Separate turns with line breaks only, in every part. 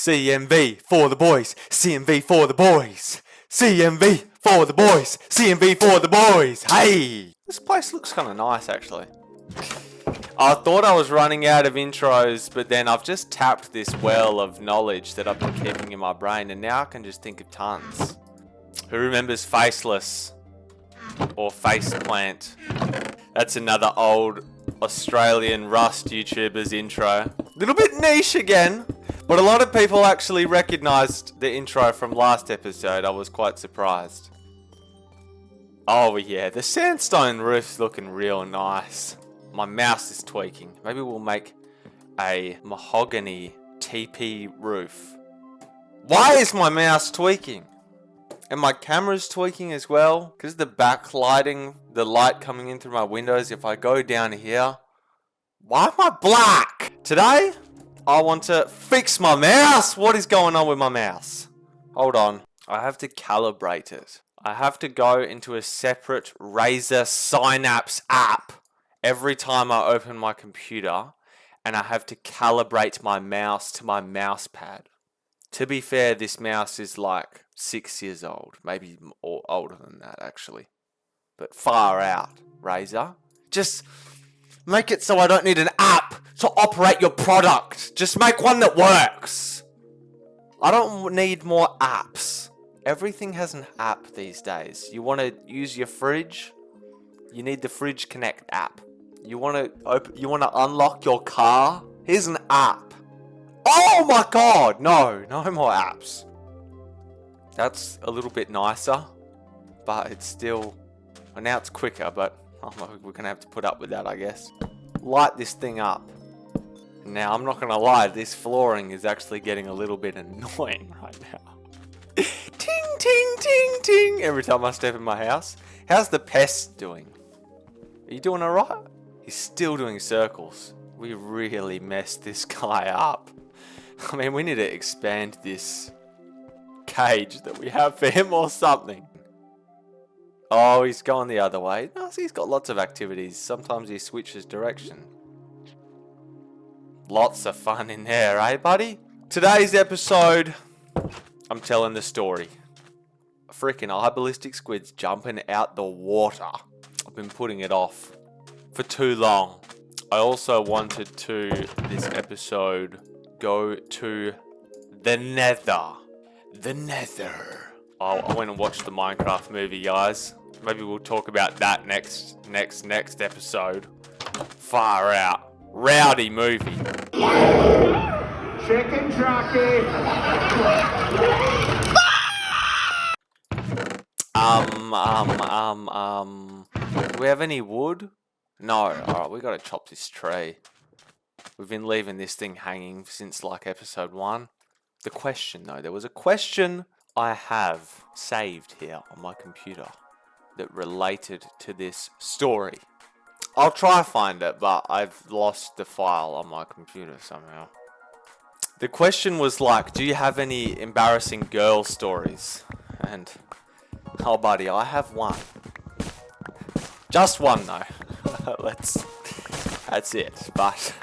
CMV for the boys. CMV for the boys. CMV for the boys. CMV for the boys. Hey! This place looks kind of nice, actually. I thought I was running out of intros, but then I've just tapped this well of knowledge that I've been keeping in my brain, and now I can just think of tons. Who remembers Faceless? Or Faceplant? That's another old Australian Rust YouTuber's intro. Little bit niche again, but a lot of people actually recognised the intro from last episode. I was quite surprised. Oh yeah, the sandstone roof's looking real nice. My mouse is tweaking. Maybe we'll make a mahogany TP roof. Why is my mouse tweaking? And my camera's tweaking as well. Because the backlighting, the light coming in through my windows. If I go down here. Why am I black? Today, I want to fix my mouse. What is going on with my mouse? Hold on. I have to calibrate it. I have to go into a separate Razer Synapse app every time I open my computer. And I have to calibrate my mouse to my mouse pad. To be fair, this mouse is like 6 years old. Maybe older than that, actually. But far out, Razer. Just make it so I don't need an app to operate your product. Just make one that works. I don't need more apps. Everything has an app these days. You want to use your fridge? You need the Fridge Connect app. You want to unlock your car? Here's an app. Oh my god! No more apps. That's a little bit nicer, but it's still... Well, now it's quicker, but we're going to have to put up with that, I guess. Light this thing up. Now, I'm not going to lie, this flooring is actually getting a little bit annoying right now. Ting, ting, ting, ting, every time I step in my house. How's the pest doing? Are you doing alright? He's still doing circles. We really messed this guy up. I mean, we need to expand this cage that we have for him or something. Oh, he's going the other way. No, see, he's got lots of activities. Sometimes he switches direction. Lots of fun in there, eh, buddy? Today's episode, I'm telling the story. Freaking eye ballistic squid's jumping out the water. I've been putting it off for too long. I also wanted to, this episode, go to the Nether. The Nether. Oh, I went and watched the Minecraft movie, guys. Maybe we'll talk about that next episode. Far out. Rowdy movie.
Chicken jockey.
Do we have any wood? No. Alright, we gotta chop this tree. We've been leaving this thing hanging since like episode 1. The question though, there was a question I have saved here on my computer that related to this story. I'll try to find it, but I've lost the file on my computer somehow. The question was like, do you have any embarrassing girl stories? And, oh buddy, I have one. Just one though. That's it, but...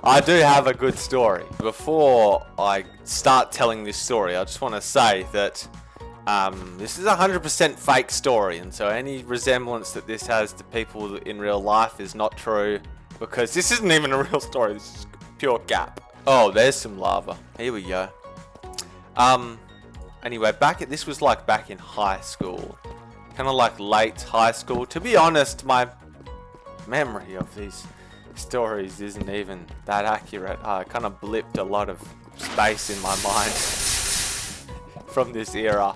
I do have a good story. Before I start telling this story, I just want to say that this is a 100% fake story, and so any resemblance that this has to people in real life is not true, because this isn't even a real story, this is pure cap. Oh, there's some lava. Here we go. Anyway, this was like back in high school. Kind of like late high school. To be honest, my memory of these stories isn't even that accurate. I kind of blipped a lot of space in my mind from this era,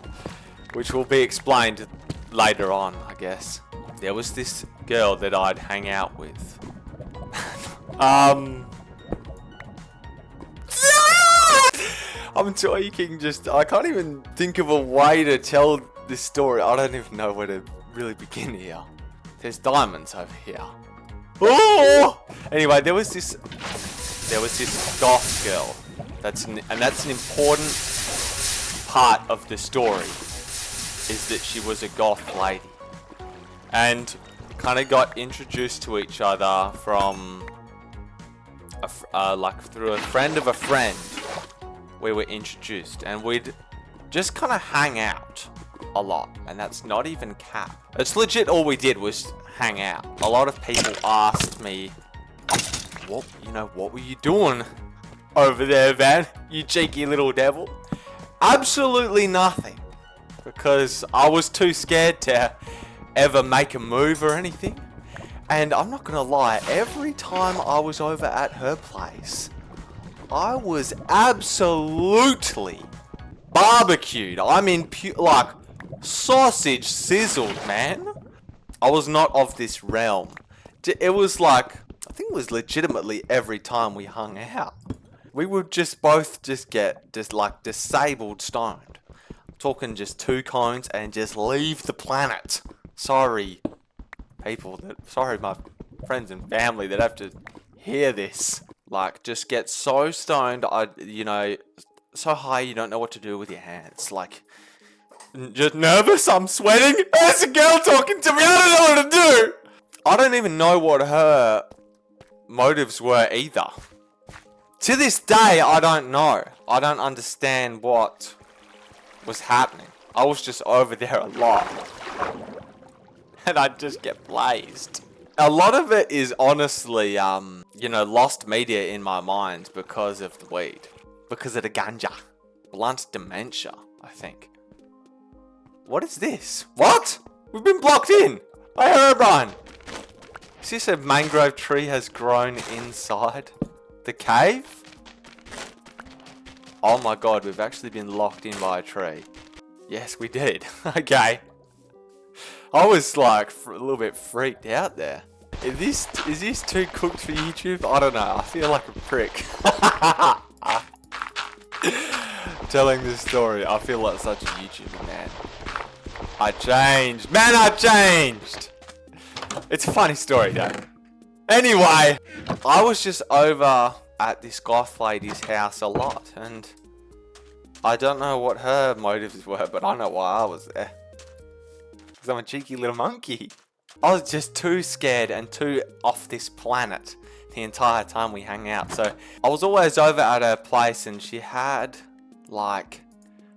which will be explained later on, I guess. There was this girl that I'd hang out with. I'm tweaking, I can't even think of a way to tell this story. I don't even know where to really begin here. There's diamonds over here. Oh! Anyway, there was this goth girl. That's an important part of the story, is that she was a goth lady, and kind of got introduced to each other from like through a friend of a friend, we were introduced, and we'd just kind of hang out a lot, and that's not even cap. It's legit all we did was hang out. A lot of people asked me, what were you doing over there, Van? You cheeky little devil. Absolutely nothing, because I was too scared to ever make a move or anything. And I'm not gonna lie, every time I was over at her place, I was absolutely barbecued. I mean, like sausage sizzled, man. I was not of this realm. It was like, I think it was legitimately every time we hung out, we would just both get like disabled stoned. I'm talking just 2 cones and just leave the planet. Sorry, sorry my friends and family that have to hear this. Like, just get so stoned, so high you don't know what to do with your hands. Like, just nervous, I'm sweating. There's a girl talking to me, I don't know what to do. I don't even know what her motives were either. To this day, I don't know. I don't understand what was happening. I was just over there a lot. And I'd just get blazed. A lot of it is honestly, lost media in my mind because of the weed. Because of the ganja. Blunt dementia, I think. What is this? What? We've been blocked in by Herobrine. Is this a mangrove tree has grown inside the cave? Oh my god, we've actually been locked in by a tree. Yes, we did. Okay. I was like a little bit freaked out there. Is this too cooked for YouTube? I don't know. I feel like a prick. Telling this story, I feel like such a YouTuber, man. I changed. Man, I changed! It's a funny story, though. Anyway, I was just over at this goth lady's house a lot, and I don't know what her motives were, but I know why I was there. Because I'm a cheeky little monkey. I was just too scared and too off this planet the entire time we hung out. So I was always over at her place, and she had, like,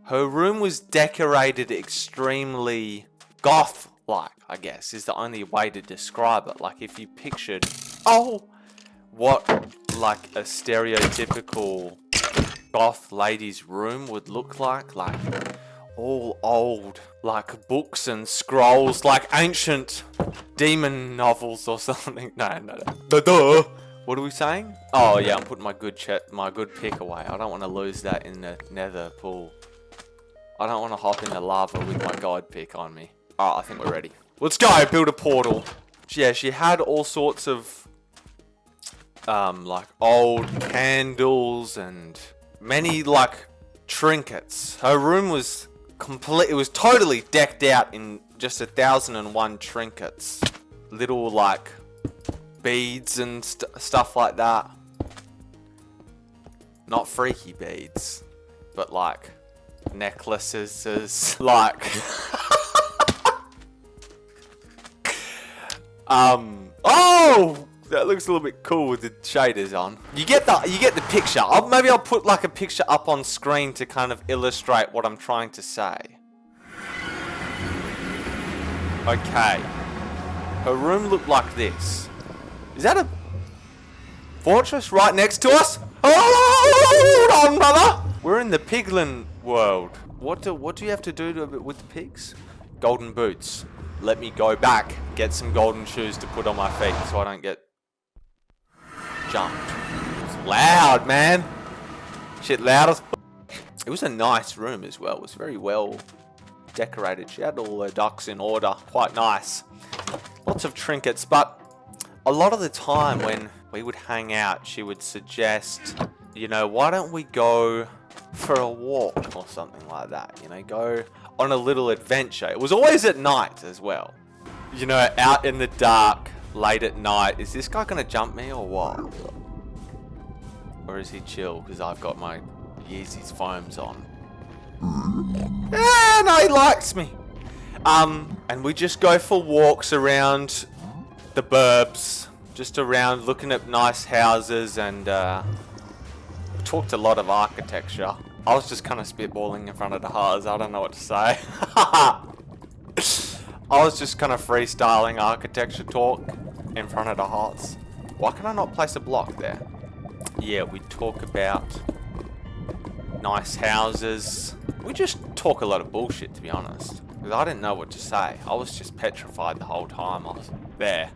her room was decorated extremely goth-like, I guess, is the only way to describe it. Like, if you pictured, what, like, a stereotypical goth lady's room would look like all old, like, books and scrolls, like ancient demon novels or something. No. Duh. What are we saying? Oh yeah, I'm putting my good pick away. I don't want to lose that in the nether pool. I don't want to hop in the lava with my god pick on me. Alright, I think we're ready. Let's go, build a portal. Yeah, she had all sorts of, like, old candles and many, like, trinkets. Her room was it was totally decked out in just 1,001 trinkets. Little, like, beads and stuff like that. Not freaky beads, but, like, necklaces, like... Oh! That looks a little bit cool with the shaders on. You get the picture. Maybe I'll put like a picture up on screen to kind of illustrate what I'm trying to say. Okay. Her room looked like this. Is that a fortress right next to us? Hold on, brother! We're in the piglin world. What do you have to do with the pigs? Golden boots. Let me go back, get some golden shoes to put on my feet so I don't get jumped. It's loud, man. Shit loud as It was a nice room as well. It was very well decorated. She had all her ducks in order. Quite nice. Lots of trinkets, but a lot of the time when we would hang out, she would suggest, why don't we go for a walk or something like that? Go on a little adventure. It was always at night as well. Out in the dark, late at night. Is this guy gonna jump me or what? Or is he chill because I've got my Yeezys foams on? Yeah, no, he likes me. And we just go for walks around the burbs, just around looking at nice houses, and we talked a lot of architecture. I was just kind of spitballing in front of the huts. I don't know what to say. I was just kind of freestyling architecture talk in front of the huts. Why can I not place a block there? Yeah, we talk about nice houses. We just talk a lot of bullshit, to be honest. Because I didn't know what to say. I was just petrified the whole time I was there.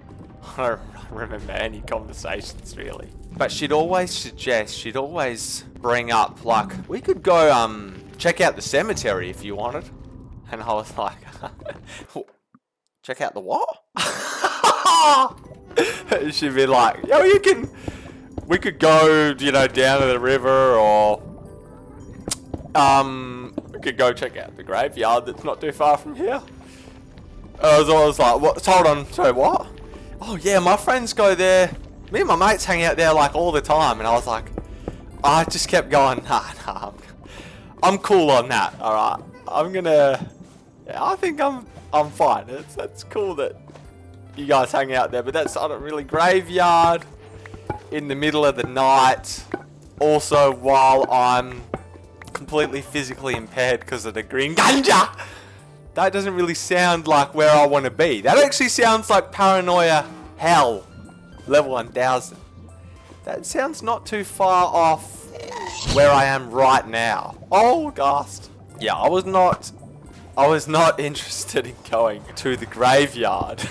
I don't remember any conversations, really. But she'd always suggest, she'd always bring up, like, we could go check out the cemetery if you wanted. And I was like, check out the what? She'd be like, yo, we could go, you know, down to the river, or we could go check out the graveyard that's not too far from here. I was always like, what? Hold on, sorry, what? Oh yeah, my friends go there. Me and my mates hang out there like all the time, and I was like, I just kept going, nah, I'm cool on that. All right, yeah, I think I'm fine. That's cool that you guys hang out there, but that's not a really graveyard in the middle of the night. Also, while I'm completely physically impaired because of the green ganja. That doesn't really sound like where I want to be. That actually sounds like paranoia hell, level 1000. That sounds not too far off where I am right now. Oh, gosh. Yeah, I was not interested in going to the graveyard.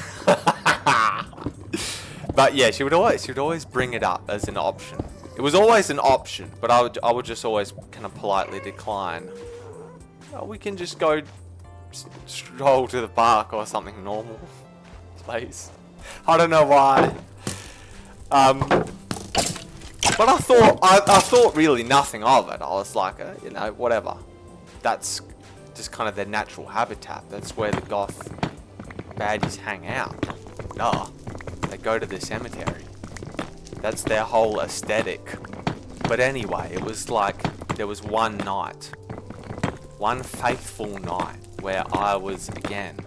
But yeah, she would always bring it up as an option. It was always an option, but I would just always kind of politely decline. Oh, we can just go stroll to the park or something normal, please. I don't know why. But I thought really nothing of it. I was like, you know, whatever. That's just kind of their natural habitat. That's where the goth baddies hang out. Duh. They go to the cemetery. That's their whole aesthetic. But anyway, it was like there was one night, one faithful night, where I was, again,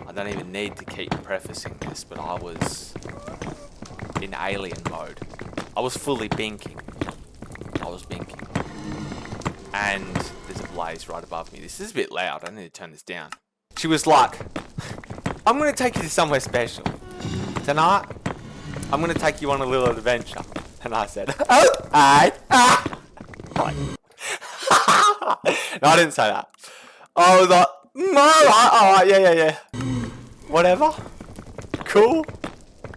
I don't even need to keep prefacing this, but I was in alien mode. I was fully binking. And there's a blaze right above me. This is a bit loud. I need to turn this down. She was like, I'm going to take you to somewhere special. Tonight, I'm going to take you on a little adventure. And I said, oh, no, I didn't say that. I was like, no, yeah. Whatever. Cool.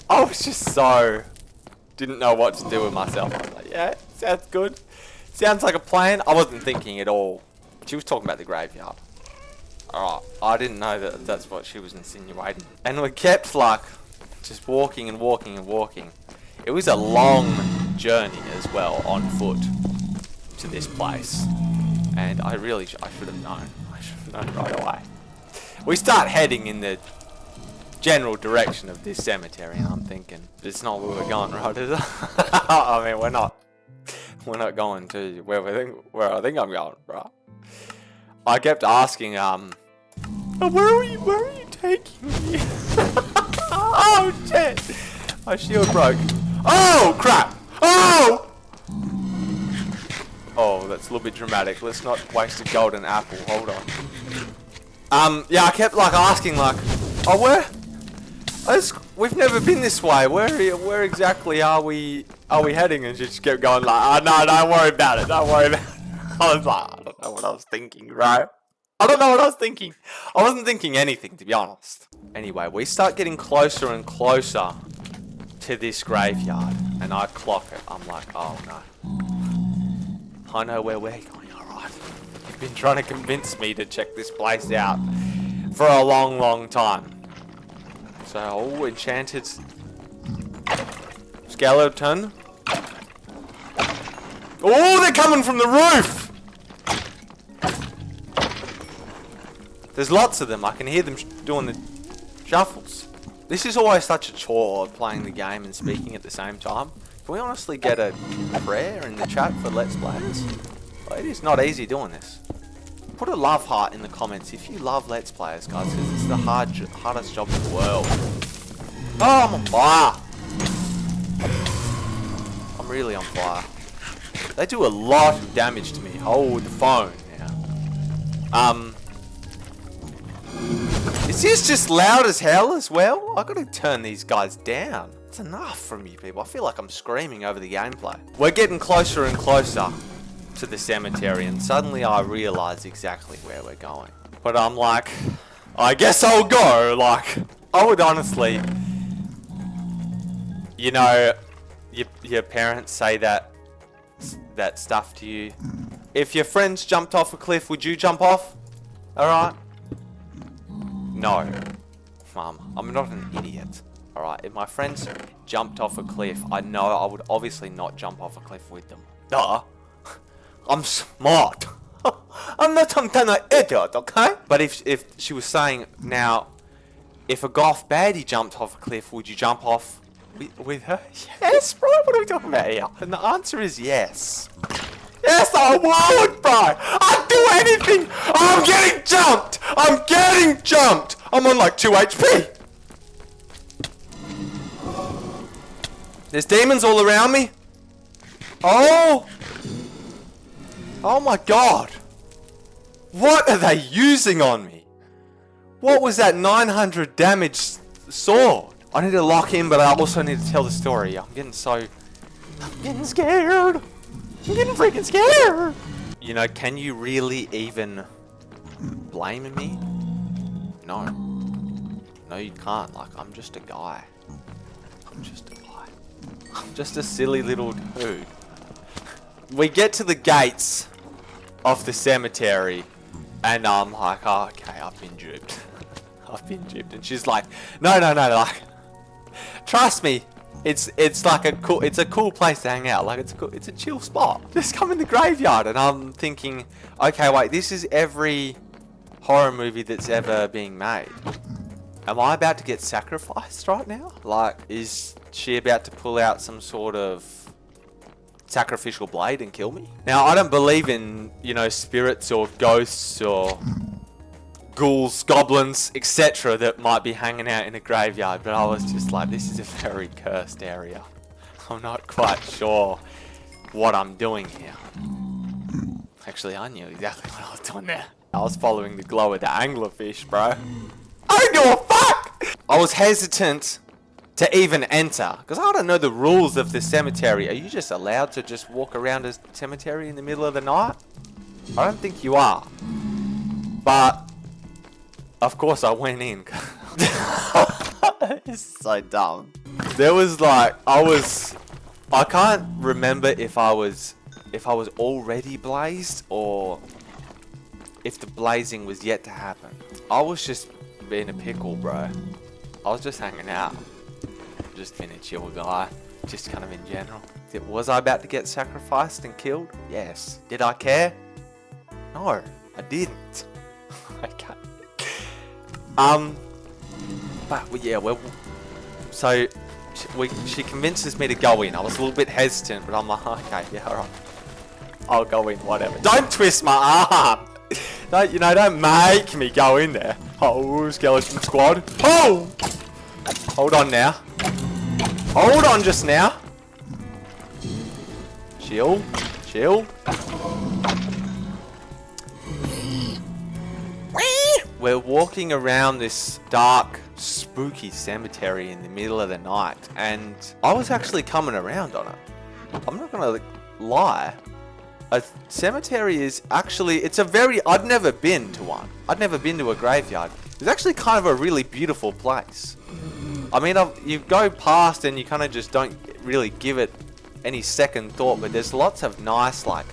I was just didn't know what to do with myself. I was like, yeah, sounds good. Sounds like a plan. I wasn't thinking at all. She was talking about the graveyard. Alright, I didn't know that that's what she was insinuating. And we kept like, just walking and walking and walking. It was a long journey as well, on foot, to this place. And I should have known. I should have known right away. We start heading in the general direction of this cemetery, and I'm thinking, it's not where we're going, right, is it? I mean, we're not going to where I think I'm going, right? I kept asking, where are you taking me? Oh shit! My shield broke. Oh crap! Oh! Oh, that's a little bit dramatic. Let's not waste a golden apple. Hold on. Yeah, I kept like asking, like, oh, we've never been this way. Where exactly are we heading? And she just kept going like, oh no, don't worry about it. Don't worry about it. I was like, I don't know what I was thinking, right? I don't know what I was thinking. I wasn't thinking anything, to be honest. Anyway, we start getting closer and closer to this graveyard, and I clock it. I'm like, oh no. I know where we're going, alright. You've been trying to convince me to check this place out for a long, long time. So, enchanted skeleton. Oh, they're coming from the roof! There's lots of them. I can hear them doing the shuffles. This is always such a chore, playing the game and speaking at the same time. Can we honestly get a prayer in the chat for Let's Players? Well, it is not easy doing this. Put a love heart in the comments if you love Let's Players, guys, because it's the hardest job in the world. Oh, I'm on fire. I'm really on fire. They do a lot of damage to me. Hold the phone now. Is this just loud as hell as well? I gotta turn these guys down. It's enough from you people. I feel like I'm screaming over the gameplay. We're getting closer and closer to the cemetery, and suddenly I realize exactly where we're going. But I'm like, I guess I'll go. Like, I would honestly, you know, your parents say that stuff to you. If your friends jumped off a cliff, would you jump off? Alright? No. Mum, I'm not an idiot. Alright, if my friends jumped off a cliff, I know I would obviously not jump off a cliff with them. Duh. I'm smart. I'm not some kind of idiot, okay? But if she was saying, now, if a goth baddie jumped off a cliff, would you jump off with her? Yes, bro. What are we talking about here? And the answer is yes. Yes, I would, bro. I'd do anything. I'm getting jumped. I'm getting jumped. I'm on like 2 HP. There's demons all around me. Oh. Oh my god. What are they using on me? What was that 900 damage sword? I need to lock in, but I also need to tell the story. I'm getting scared. I'm getting freaking scared. You know, can you really even blame me? No. No, you can't. Like, I'm just a guy. I'm just a guy. I'm just a silly little dude. We get to the gates of the cemetery, and I'm like, oh, okay, I've been duped. I've been duped. And she's like, no, like, trust me. It's like a cool place to hang out. Like, it's a chill spot. Just come in the graveyard. And I'm thinking, okay, wait, this is every horror movie that's ever being made. Am I about to get sacrificed right now? Like, is she about to pull out some sort of sacrificial blade and kill me? Now, I don't believe in, you know, spirits or ghosts or ghouls, goblins, etc. that might be hanging out in a graveyard, but I was just like, this is a very cursed area. I'm not quite sure what I'm doing here. Actually, I knew exactly what I was doing there. I was following the glow of the anglerfish, bro. I don't give a fuck! I was hesitant to even enter, because I don't know the rules of the cemetery. Are you just allowed to just walk around a cemetery in the middle of the night? I don't think you are. But of course I went in. It's so dumb. There was like, I can't remember if I was already blazed or if the blazing was yet to happen. I was just being a pickle, bro. I was just hanging out. Just being a chill guy. Just kind of in general. Was I about to get sacrificed and killed? Yes. Did I care? No, I didn't. Okay. But yeah, so she convinces me to go in. I was a little bit hesitant, but I'm like, okay, yeah, alright. I'll go in, whatever. Don't twist my arm. Don't make me go in there. Oh, skeleton squad. Oh! Hold on now. Hold on just now. Chill. We're walking around this dark, spooky cemetery in the middle of the night, and I was actually coming around on it. I'm not gonna lie. A cemetery is actually, I'd never been to one. I'd never been to a graveyard. It's actually kind of a really beautiful place. I mean, you go past and you kind of just don't really give it any second thought, but there's lots of nice, like,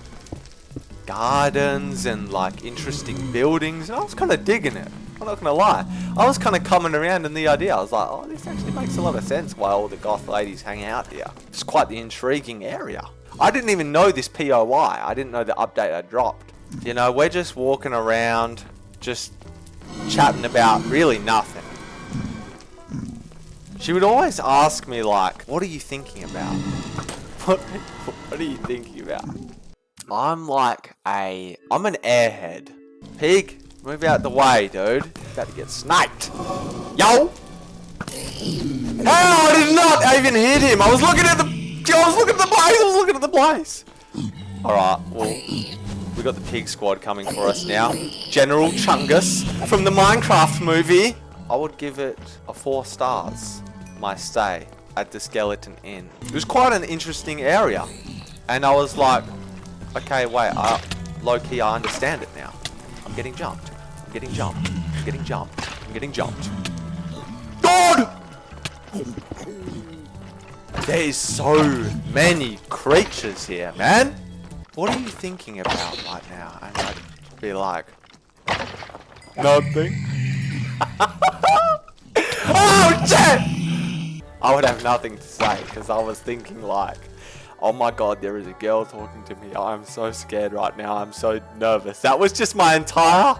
gardens and, like, interesting buildings, and I was kind of digging it. I'm not gonna lie. I was kind of coming around in the idea. I was like, oh, this actually makes a lot of sense why all the goth ladies hang out here. It's quite the intriguing area. I didn't even know this POI. I didn't know the update had dropped. You know, we're just walking around, just chatting about really nothing. She would always ask me, like, what are you thinking about? What are you thinking about? I'm an airhead. Pig, move out the way, dude. You're about to get sniped. Yo! How? I did not even hit him. I was looking at the place. Alright, well, we got the pig squad coming for us now. General Chungus from the Minecraft movie. I would give it a 4 stars, my stay at the Skeleton Inn. It was quite an interesting area. And I was like, okay, wait, low-key, I understand it now. I'm getting jumped. I'm getting jumped. I'm getting jumped. I'm getting jumped. God! There is so many creatures here, man. What are you thinking about right now? And I'd be like, nothing. Oh, shit! I would have nothing to say because I was thinking like, oh my god, there is a girl talking to me. I'm so scared right now. I'm so nervous. That was just my entire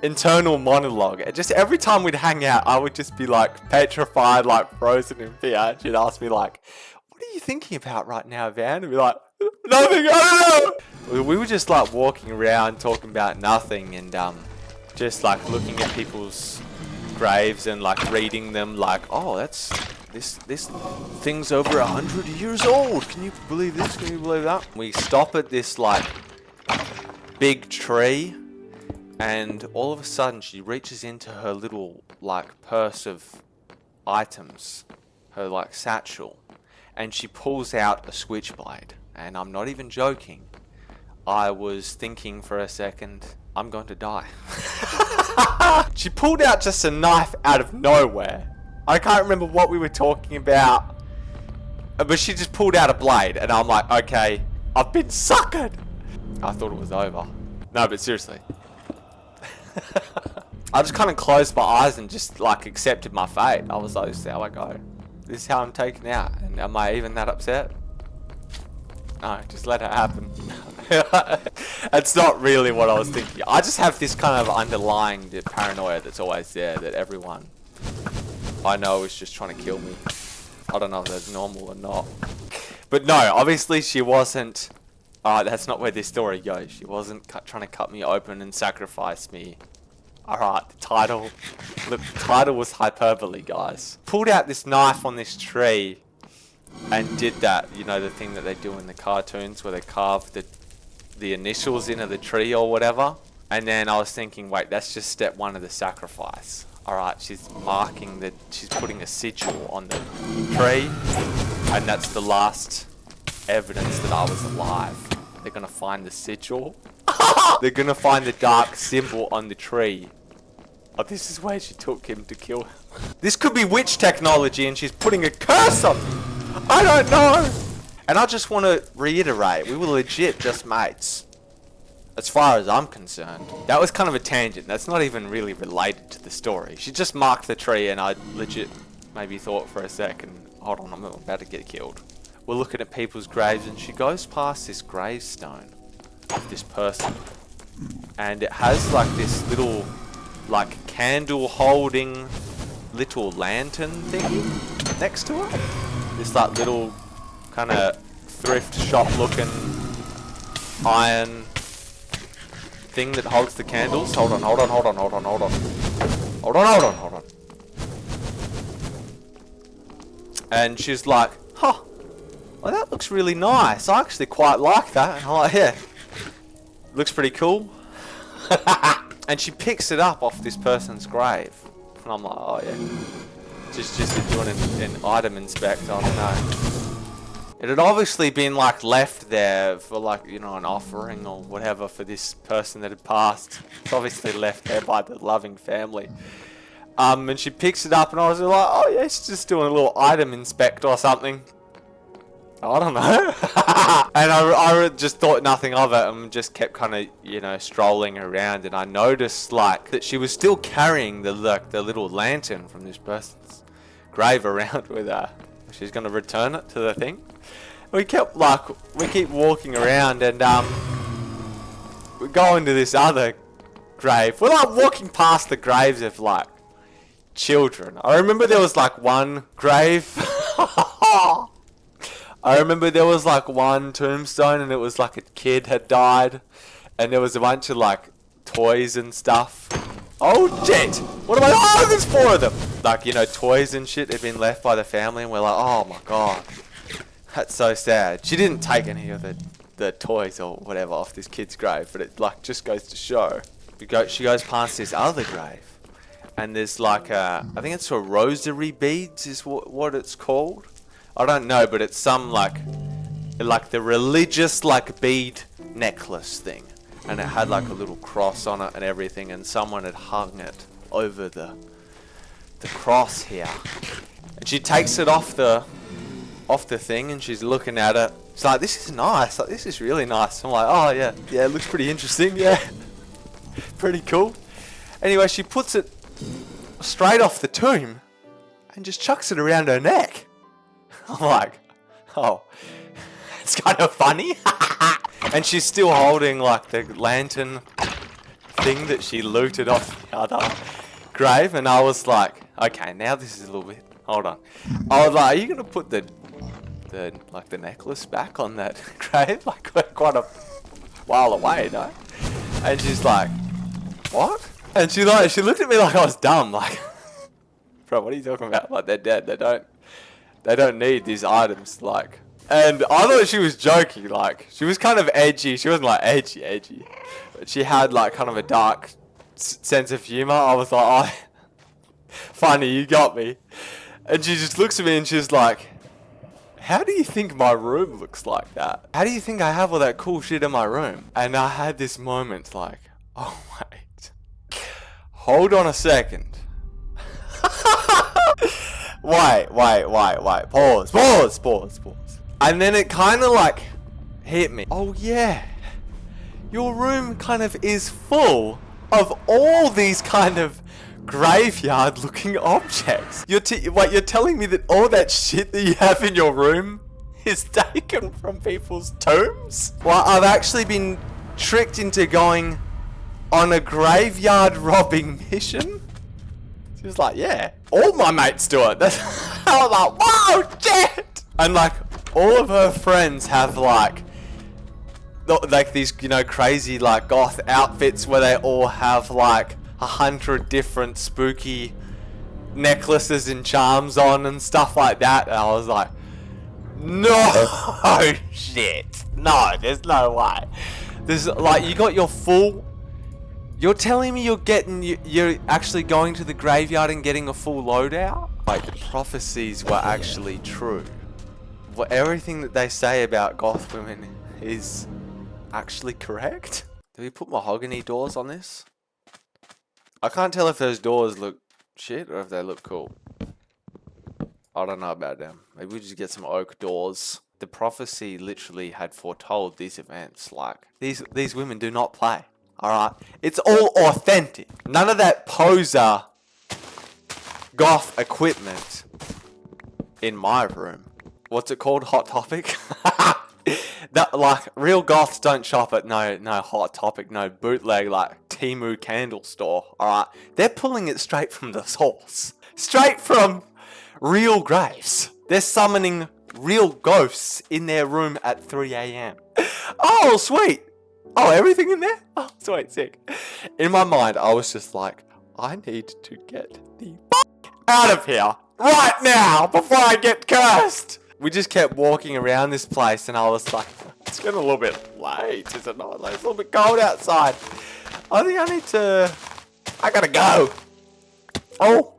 internal monologue. Just every time we'd hang out, I would just be like petrified, like frozen in fear. She'd ask me like, what are you thinking about right now, Van? And be like, nothing, I don't know. We were just like walking around talking about nothing and just like looking at people's graves and like reading them like, oh, that's this thing's over 100 years old. Can you believe this? Can you believe that? We stop at this like big tree and all of a sudden she reaches into her little like purse of items, her like satchel, and she pulls out a switchblade. And I'm not even joking. I was thinking for a second, I'm going to die. She pulled out just a knife out of nowhere. I can't remember what we were talking about, but she just pulled out a blade and I'm like, okay, I've been suckered. I thought it was over. No, but seriously. I just kind of closed my eyes and just like accepted my fate. I was like, this is how I go. This is how I'm taken out. And am I even that upset? No, just let it happen. That's not really what I was thinking. I just have this kind of underlying paranoia that's always there, that everyone I know is just trying to kill me. I don't know if that's normal or not. But no, obviously she wasn't. That's not where this story goes. She wasn't trying to cut me open and sacrifice me. Alright, the title was hyperbole, guys. Pulled out this knife on this tree and did that, you know, the thing that they do in the cartoons where they carve the initials into the tree or whatever. And then I was thinking, wait, that's just step 1 of the sacrifice. Alright, she's putting a sigil on the tree, and that's the last evidence that I was alive. They're gonna find the sigil. They're gonna find the dark symbol on the tree. Oh, this is where she took him to kill him. This could be witch technology and she's putting a curse on me. I don't know. And I just want to reiterate, we were legit just mates. As far as I'm concerned. That was kind of a tangent. That's not even really related to the story. She just marked the tree and I legit maybe thought for a second, hold on, I'm about to get killed. We're looking at people's graves and she goes past this gravestone of this person. And it has like this little, like candle holding little lantern thingy next to it. This like little kind of thrift shop looking iron thing that holds the candles. Hold on. And she's like, huh, well that looks really nice. I actually quite like that. And I'm like, yeah, looks pretty cool. And she picks it up off this person's grave. And I'm like, oh yeah. Just doing an item inspect, I don't know. It had obviously been like left there for like, you know, an offering or whatever for this person that had passed. It's obviously left there by the loving family. And she picks it up and I was like, oh yeah, she's just doing a little item inspect or something. I don't know. And I just thought nothing of it and just kept kind of, you know, strolling around. And I noticed like that she was still carrying the little lantern from this person's grave around with her. She's going to return it to the thing. We keep walking around and we go into this other grave. We're like walking past the graves of like children. I remember there was like one grave. I remember there was like one tombstone and it was like a kid had died and there was a bunch of like toys and stuff. Oh shit! What am I? Oh, there's 4 of them! Like, you know, toys and shit had been left by the family and we're like, oh my god. That's so sad. She didn't take any of the the toys or whatever off this kid's grave, but it like just goes to show. She goes past this other grave, and there's like I think it's a rosary beads is what it's called. I don't know, but it's some like the religious like bead necklace thing, and it had like a little cross on it and everything, and someone had hung it over the cross here, and she takes it off the thing, and she's looking at it. She's like, this is nice, like this is really nice. I'm like, oh yeah, it looks pretty interesting, yeah. Pretty cool. Anyway, she puts it straight off the tomb and just chucks it around her neck. I'm like, oh, it's kind of funny. And she's still holding like the lantern thing that she looted off the other grave, and I was like, okay, now this is a little bit, hold on. I was like, are you gonna put the necklace back on that grave? Like we're quite a while away, no? And she's like, what? And she looked at me like I was dumb, like, bro, what are you talking about? Like, they're dead, they don't need these items, like. And I thought she was joking, like, she was kind of edgy. She wasn't like edgy, but she had like kind of a dark sense of humor. I was like, oh, funny, you got me. And she just looks at me and she's like, how do you think my room looks like that? How do you think I have all that cool shit in my room? And I had this moment like, oh wait, hold on a second. Wait, pause. And then it kind of like hit me. Oh yeah, your room kind of is full of all these kind of graveyard looking objects. You're telling me that all that shit that you have in your room is taken from people's tombs? Well, I've actually been tricked into going on a graveyard robbing mission. She was like, yeah, all my mates do it. I was like, whoa, shit! And like, all of her friends have like these, you know, crazy like goth outfits where they all have like 100 different spooky necklaces and charms on and stuff like that. And I was like, no shit, no, there's no way. There's like, you got your full. You're telling me you're actually going to the graveyard and getting a full loadout? Like, the prophecies were actually true. Everything that they say about goth women is actually correct? Do we put mahogany doors on this? I can't tell if those doors look shit or if they look cool. I don't know about them. Maybe we just get some oak doors. The prophecy literally had foretold these events. Like, these women do not play. Alright? It's all authentic. None of that poser goth equipment in my room. What's it called? Hot Topic? That, like, real goths don't shop at no Hot Topic, no bootleg like Temu candle store. Alright? They're pulling it straight from the source. Straight from real graves. They're summoning real ghosts in their room at 3 AM. Oh, sweet! Oh, everything in there? Oh, sweet, sick. In my mind, I was just like, I need to get the out of here right now before I get cursed. We just kept walking around this place, and I was like, it's getting a little bit late, is it not? Like, it's a little bit cold outside. I think I gotta go. Oh,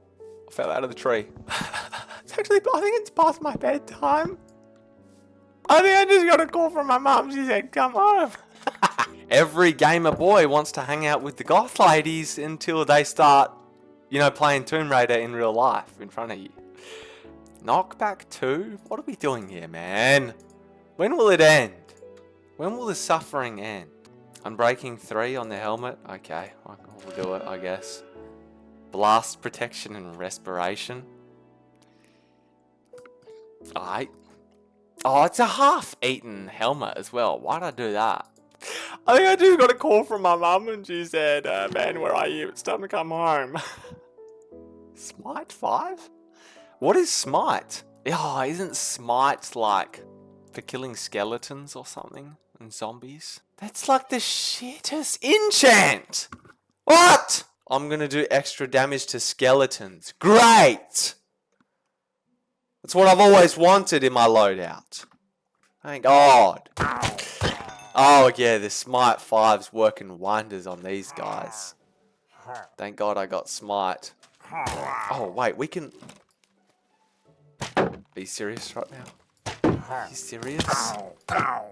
I fell out of the tree. I think it's past my bedtime. I think I just got a call from my mum. She said, come home. Every gamer boy wants to hang out with the goth ladies until they start, you know, playing Tomb Raider in real life in front of you. Knockback 2? What are we doing here, man? When will it end? When will the suffering end? Unbreaking 3 on the helmet? Okay, we'll do it, I guess. Blast protection and respiration. Alright. Oh, it's a half-eaten helmet as well. Why'd I do that? I think I just got a call from my mum and she said, man, where are you? It's time to come home. Smite 5? What is Smite? Oh, isn't Smite like for killing skeletons or something and zombies? That's like the shittest enchant! What? I'm gonna do extra damage to skeletons. Great! That's what I've always wanted in my loadout. Thank God. Oh yeah, the Smite 5's working wonders on these guys. Thank God I got Smite. Oh wait, we can... Are you serious right now? Are you serious?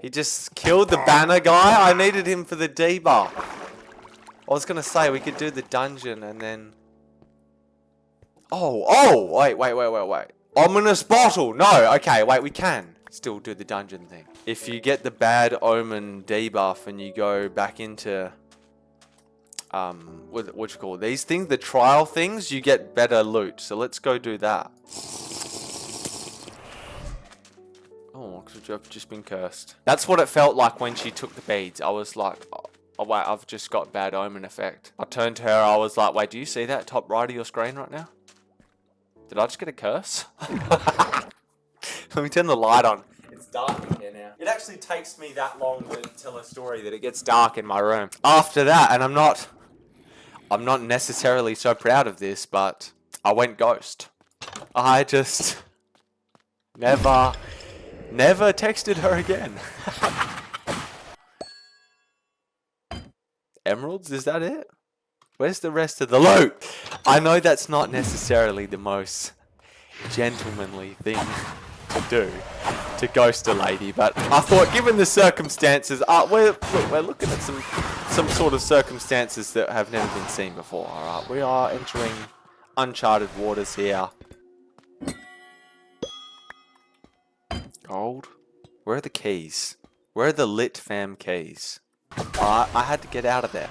He just killed the banner guy? I needed him for the debuff. I was gonna say we could do the dungeon and then... Oh, wait. Ominous bottle. No, okay, wait, we can still do the dungeon thing. If you get the bad omen debuff and you go back into what you call these things, the trial things, you get better loot. So let's go do that. Oh, because I've just been cursed. That's what it felt like when she took the beads. I was like, oh wait, I've just got bad omen effect. I turned to her, I was like, wait, do you see that top right of your screen right now? Did I just get a curse? Let me turn the light on. It's dark in here now. It actually takes me that long to tell a story that it gets dark in my room. After that, and I'm not necessarily so proud of this, but I went ghost. I just never texted her again. Emeralds, is that it? Where's the rest of the loot? I know that's not necessarily the most gentlemanly thing to do, to ghost a lady, but I thought given the circumstances, we're looking at some sort of circumstances that have never been seen before, alright? We are entering uncharted waters here. Gold? Where are the keys? Where are the lit fam keys? I had to get out of there.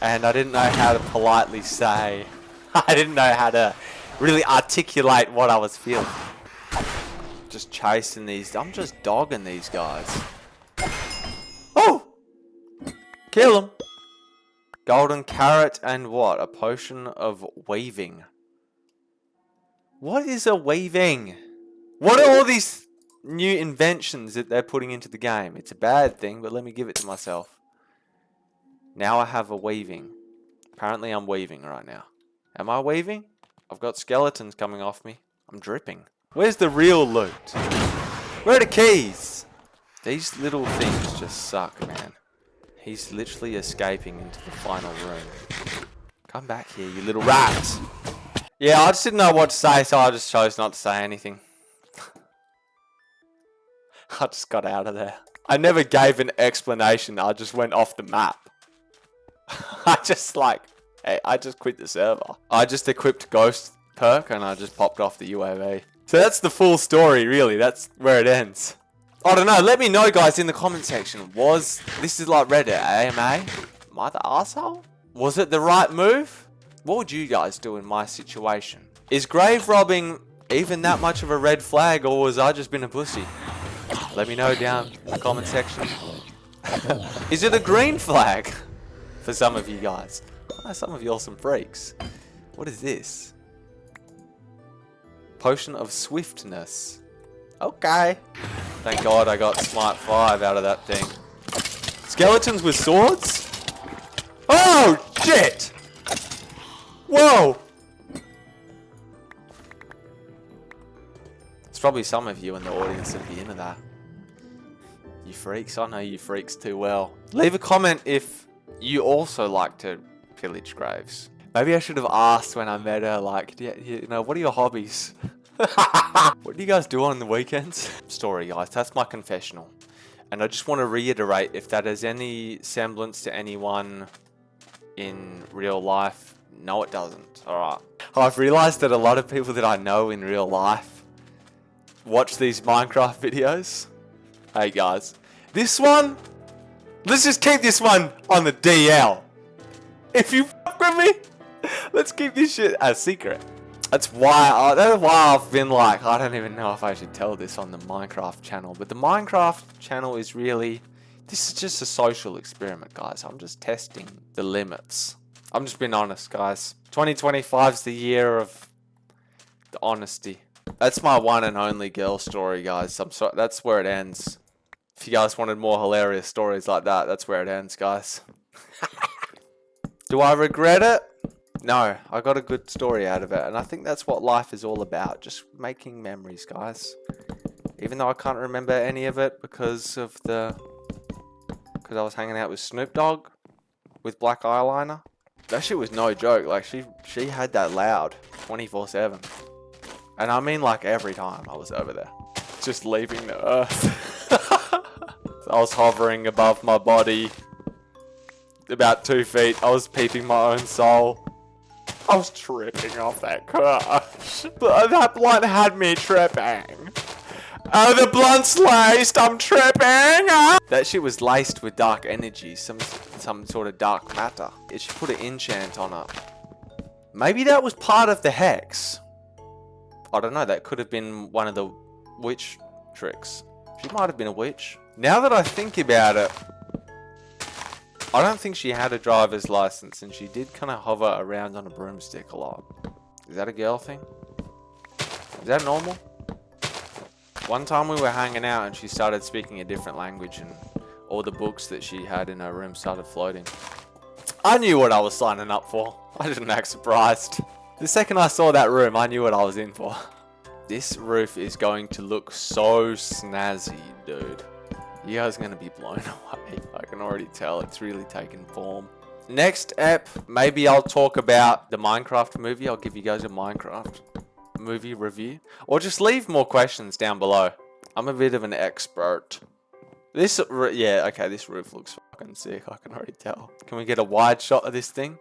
And I didn't know how to politely say, I didn't know how to really articulate what I was feeling. Just chasing these, I'm just dogging these guys. Oh! Kill them! Golden carrot and what? A potion of weaving. What is a weaving? What are all these new inventions that they're putting into the game? It's a bad thing, but let me give it to myself. Now I have a weaving. Apparently I'm weaving right now. Am I weaving? I've got skeletons coming off me. I'm dripping. Where's the real loot? Where are the keys? These little things just suck, man. He's literally escaping into the final room. Come back here, you little rat. Yeah, I just didn't know what to say, so I just chose not to say anything. I just got out of there. I never gave an explanation. I just went off the map. I just quit the server. I just equipped Ghost perk and I just popped off the UAV. So that's the full story, really. That's where it ends. I don't know. Let me know, guys, in the comment section. This is like Reddit, AMA? Am I the arsehole? Was it the right move? What would you guys do in my situation? Is grave robbing even that much of a red flag, or was I just been a pussy? Let me know down in the comment section. Is it a green flag? For some of you guys. Oh, some of you are some freaks. What is this? Potion of swiftness. Okay. Thank God I got Smite 5 out of that thing. Skeletons with swords? Oh, shit! Whoa! There's probably some of you in the audience that'd be into that. You freaks. I know you freaks too well. Leave a comment if you also like to pillage graves. Maybe I should have asked when I met her, like, you know, what are your hobbies? What do you guys do on the weekends? Story, guys, that's my confessional. And I just want to reiterate, if that has any semblance to anyone in real life, no it doesn't, alright. I've realized that a lot of people that I know in real life watch these Minecraft videos. Hey guys, this one, let's just keep this one on the DL. If you fuck with me, let's keep this shit a secret. That's why I've been like, I don't even know if I should tell this on the Minecraft channel. But the Minecraft channel is really, this is just a social experiment, guys. I'm just testing the limits. I'm just being honest, guys. 2025 is the year of the honesty. That's my one and only girl story, guys. I'm sorry, that's where it ends. If you guys wanted more hilarious stories like that, that's where it ends, guys. Do I regret it? No, I got a good story out of it, and I think that's what life is all about, just making memories, guys. Even though I can't remember any of it because of the because I was hanging out with Snoop Dogg with black eyeliner. That shit was no joke. Like, she had that loud 24/7. And I mean, like, every time I was over there. Just leaving the earth. I was hovering above my body. About 2 feet. I was peeping my own soul. I was tripping off that crush. But that blunt had me tripping. Oh, the blunt's laced. I'm tripping. That shit was laced with dark energy. Some sort of dark matter. It should put an enchant on it. Maybe that was part of the hex. I don't know. That could have been one of the witch tricks. She might have been a witch. Now that I think about it, I don't think she had a driver's license, and she did kind of hover around on a broomstick a lot. Is that a girl thing? Is that normal? One time we were hanging out and she started speaking a different language, and all the books that she had in her room started floating. I knew what I was signing up for. I didn't act surprised. The second I saw that room, I knew what I was in for. This roof is going to look so snazzy, dude. You guys are going to be blown away. I can already tell it's really taken form. Next ep, maybe I'll talk about the Minecraft movie. I'll give you guys a Minecraft movie review. Or just leave more questions down below. I'm a bit of an expert. This roof looks fucking sick. I can already tell. Can we get a wide shot of this thing?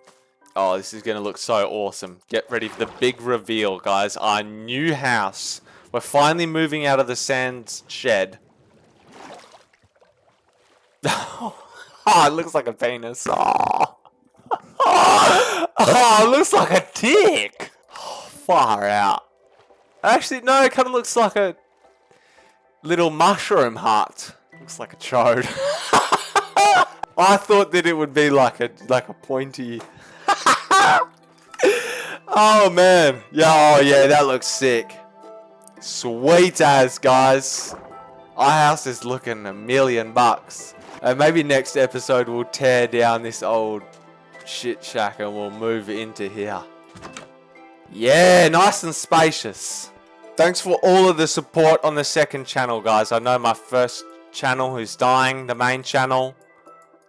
Oh, this is going to look so awesome. Get ready for the big reveal, guys. Our new house. We're finally moving out of the sand shed. Oh, it looks like a penis. Oh, it looks like a dick. Oh, far out. Actually, no, it kind of looks like a little mushroom heart. Looks like a chode. I thought that it would be like a pointy. Oh man, yeah, that looks sick. Sweet as, guys. Our house is looking $1 million. And maybe next episode we'll tear down this old shit shack and we'll move into here. Yeah, nice and spacious. Thanks for all of the support on the second channel, guys. I know my first channel is dying, the main channel.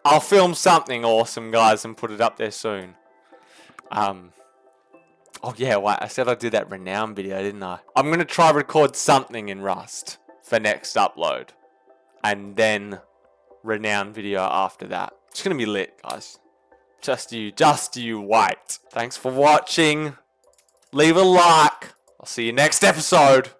I'll film something awesome, guys, and put it up there soon. Oh yeah, wait, I said I'd do that renown video, didn't I? I'm going to try record something in Rust for next upload. And then renown video after that. It's going to be lit, guys. Just you wait. Thanks for watching. Leave a like. I'll see you next episode.